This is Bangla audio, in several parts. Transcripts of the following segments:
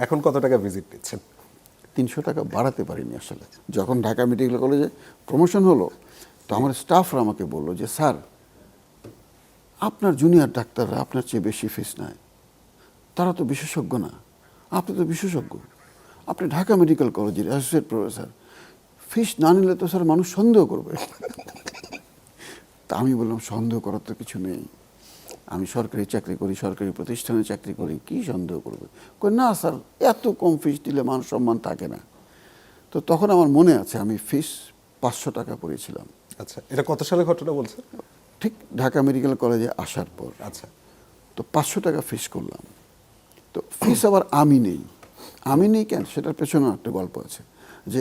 এখন কত টাকা ভিজিট নিচ্ছেন? 300 টাকা বাড়াতে পারিনি আসলে। যখন ঢাকা মেডিকেল কলেজে প্রমোশন হলো, তো আমার স্টাফরা আমাকে বললো যে স্যার, আপনার জুনিয়র ডাক্তাররা আপনার চেয়ে বেশি ফিস নেয়, তারা তো বিশেষজ্ঞ না, আপনি তো বিশেষজ্ঞ, আপনি ঢাকা মেডিকেল কলেজের অ্যাসোসিয়েট প্রফেসর, ফিস না নিলে তো স্যার মানুষ সন্দেহ করবে। তা আমি বললাম সন্দেহ করার তো কিছু নেই, আমি সরকারি চাকরি করি, সরকারি প্রতিষ্ঠানে চাকরি করি, কি সন্দেহ করবে? কই না স্যার, এত কম ফিস দিলে মান সম্মান থাকে না। তো তখন আমার মনে আছে আমি ফিস 500 টাকা করেছিলাম। আচ্ছা, এটা কত সালে ঘটনা বলছেন? ঠিক ঢাকা মেডিকেল কলেজে আসার পর। আচ্ছা, তো 500 টাকা ফিস করলাম। তো ফিস আবার আমি নেই কেন, সেটার পেছনেও একটা গল্প আছে। যে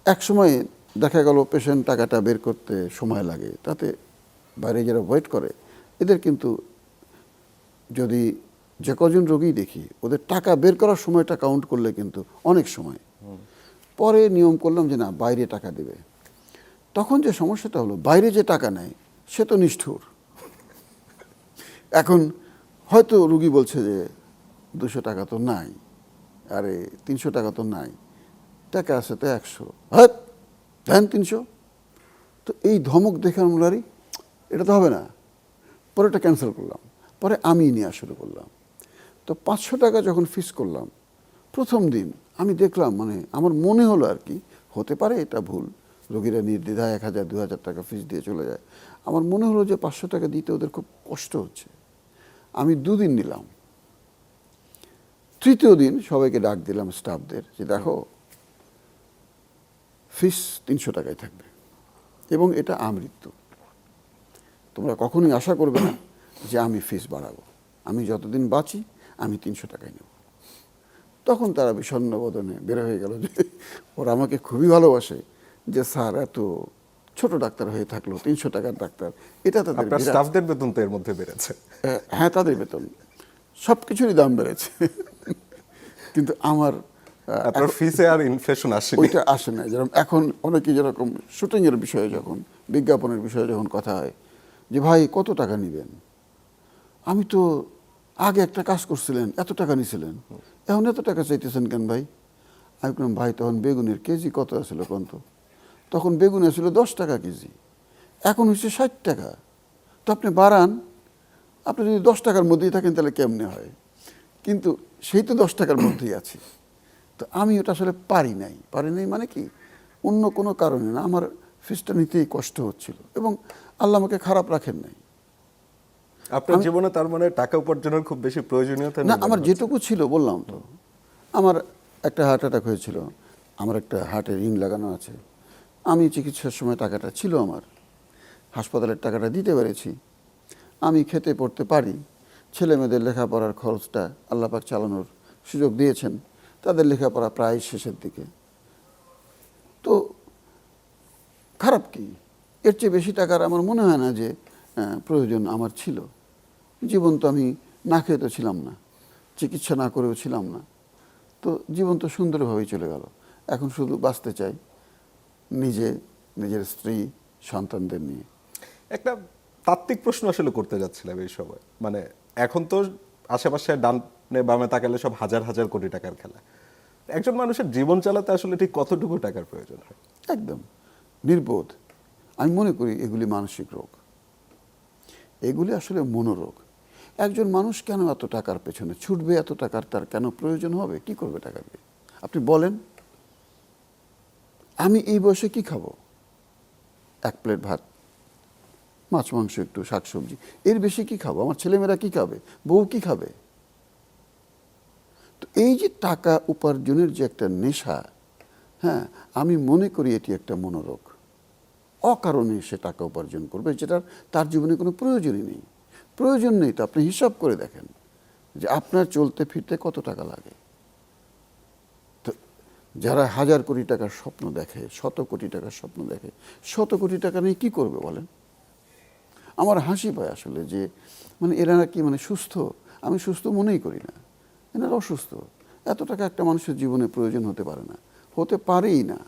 এক সময় দেখা গেল পেশেন্ট টাকাটা বের করতে সময় লাগে, তাতে বাইরে যারা ওয়েট করে এদের কিন্তু যদি যে কজন রোগী দেখি ওদের টাকা বের করার সময়টা কাউন্ট করলে কিন্তু অনেক সময়। পরে নিয়ম করলাম যে না, বাইরে টাকা দেবে। তখন যে সমস্যাটা হলো, বাইরে যে টাকা নেয় সে তো নিষ্ঠুর। এখন হয়তো রুগী বলছে যে 200 টাকা তো নাই, আরে 300 টাকা তো নাই, টাকা আছে তো 100, হ্যাঁ দেন 300। তো এই ধমক দেখে আমরা এটা তো হবে না, পরে এটা ক্যান্সেল করলাম, পরে আমি নেওয়া শুরু করলাম। তো 500 টাকা যখন ফিস করলাম, প্রথম দিন আমি দেখলাম, মানে আমার মনে হলো আর কি, হতে পারে এটা ভুল, রোগীরা নির্দ্বিধায় 1000 2000 টাকা ফিস দিয়ে চলে যায়, আমার মনে হলো যে 500 টাকা দিতে ওদের খুব কষ্ট হচ্ছে। আমি 2 দিন নিলাম। তৃতীয় দিন সবাইকে ডাক দিলাম, স্টাফদের, যে দেখো ফিস 300 টাকায় থাকবে এবং এটা আমৃত্যু, তোমরা কখনোই আশা করবে না যে আমি ফিস বাড়াবো, আমি যতদিন বাঁচি আমি 300 টাকায় নেব। তখন তারা বিষণ্ণ বদনে বের হয়ে গেল যে ওরা আমাকে খুবই ভালোবাসে, যে স্যার এত ছোট ডাক্তার হয়ে থাকলো 300 টাকার ডাক্তার, এটা তাদের আপনার স্টাফদের বেতন তো এর মধ্যে বেড়েছে। হ্যাঁ, তাদের বেতন সব কিছুরই দাম বেড়েছে, কিন্তু আমার আপনার ফিসে আর ইনফ্লেশন আসে ওইটা আসে না। যেরকম এখন অনেকে যেরকম শুটিংয়ের বিষয়ে যখন, বিজ্ঞাপনের বিষয়ে যখন কথা হয় যে ভাই কত টাকা নেবেন, আমি তো আগে একটা কাজ করছিলেন এত টাকা নিছিলেন, এখন এত টাকা চাইতেছেন কেন ভাই? আমি বললাম ভাই, তখন বেগুনের কেজি কত আসছিল কোন তো? তখন বেগুন আসছিল 10 টাকা কেজি, এখন হচ্ছে 60 টাকা। তো আপনি বাড়ান, আপনি যদি 10 টাকার মধ্যেই থাকেন তাহলে কেমনে হয়? কিন্তু সেই তো 10 টাকার মধ্যেই আছে। তো আমি ওটা আসলে পারি নাই মানে কি, অন্য কোনো কারণে না, আমার ফিসটা নিতেই কষ্ট হচ্ছিল এবং আল্লাহ আমাকে খারাপ রাখেন নাই। আপনার জীবনে তার মানে টাকা উপার্জনের খুব বেশি প্রয়োজনীয়তা না, আমার যেটুকু ছিল বললাম তো, আমার একটা হার্ট অ্যাটাক হয়েছিল, আমার একটা হার্টের রিং লাগানো আছে, আমি চিকিৎসার সময় টাকাটা ছিল আমার, হাসপাতালের টাকাটা দিতে পেরেছি, আমি খেতে পড়তে পারি, ছেলে মেয়েদের লেখাপড়ার খরচটা আল্লাহ পাক চালানোর সুযোগ দিয়েছেন, তাদের লেখাপড়া প্রায় শেষের দিকে। তো খারাপ কি, এর চেয়ে বেশি টাকার আমার মনে হয় না যে প্রয়োজন আমার ছিল। জীবন তো আমি না খেয়ে তো ছিলাম না, চিকিৎসা না করেও ছিলাম না, তো জীবন তো সুন্দরভাবেই চলে গেল। এখন শুধু বাঁচতে চাই নিজে, নিজের স্ত্রী, সন্তানদের নিয়ে। একটা তাত্ত্বিক প্রশ্ন আসলে করতে যাচ্ছিলাম এই সময়, মানে এখন তো আশেপাশে ডানে বামে তাকালে সব হাজার হাজার কোটি টাকার খেলা, একজন মানুষের জীবন চালাতে আসলে ঠিক কতটুকু টাকার প্রয়োজন হয়? একদম নির্বোধ। আমি মনে করি এগুলি মানসিক রোগ, এগুলি আসলে মনোরোগ। একজন মানুষ কেন এত টাকার পেছনে ছুটবে, এত টাকার তার কেন প্রয়োজন হবে, কি করবে টাকা দিয়ে? আপনি বলেন, আমি এই বয়সে কি খাবো? 1 প্লেট ভাত, মাছ মাংস, একটু শাকসবজি, এর বেশি কি খাবো? আমার ছেলেমেয়েরা কি খাবে, বউ কি খাবে? তো এই যে টাকা উপার্জনের যে একটা নেশা, হ্যাঁ, আমি মনে করি এটি একটা মনোরোগ। অকারণে সে টাকা উপার্জন করবে, যেটা তার জীবনে কোনো প্রয়োজনই নেই। প্রয়োজন নেই তো আপনি হিসাব করে দেখেন যে আপনার চলতে ফিরতে কত টাকা লাগে। তো যারা 1000 কোটি টাকার স্বপ্ন দেখে, 100 কোটি টাকার স্বপ্ন দেখে, 100 কোটি টাকা নিয়ে কী করবে বলেন? আমার হাসি পায় আসলে যে মানে এরা কি মানে সুস্থ? আমি সুস্থ মনেই করি না, এনারা অসুস্থ। এত টাকা একটা মানুষের জীবনে প্রয়োজন হতে পারে না, হতে পারেই না।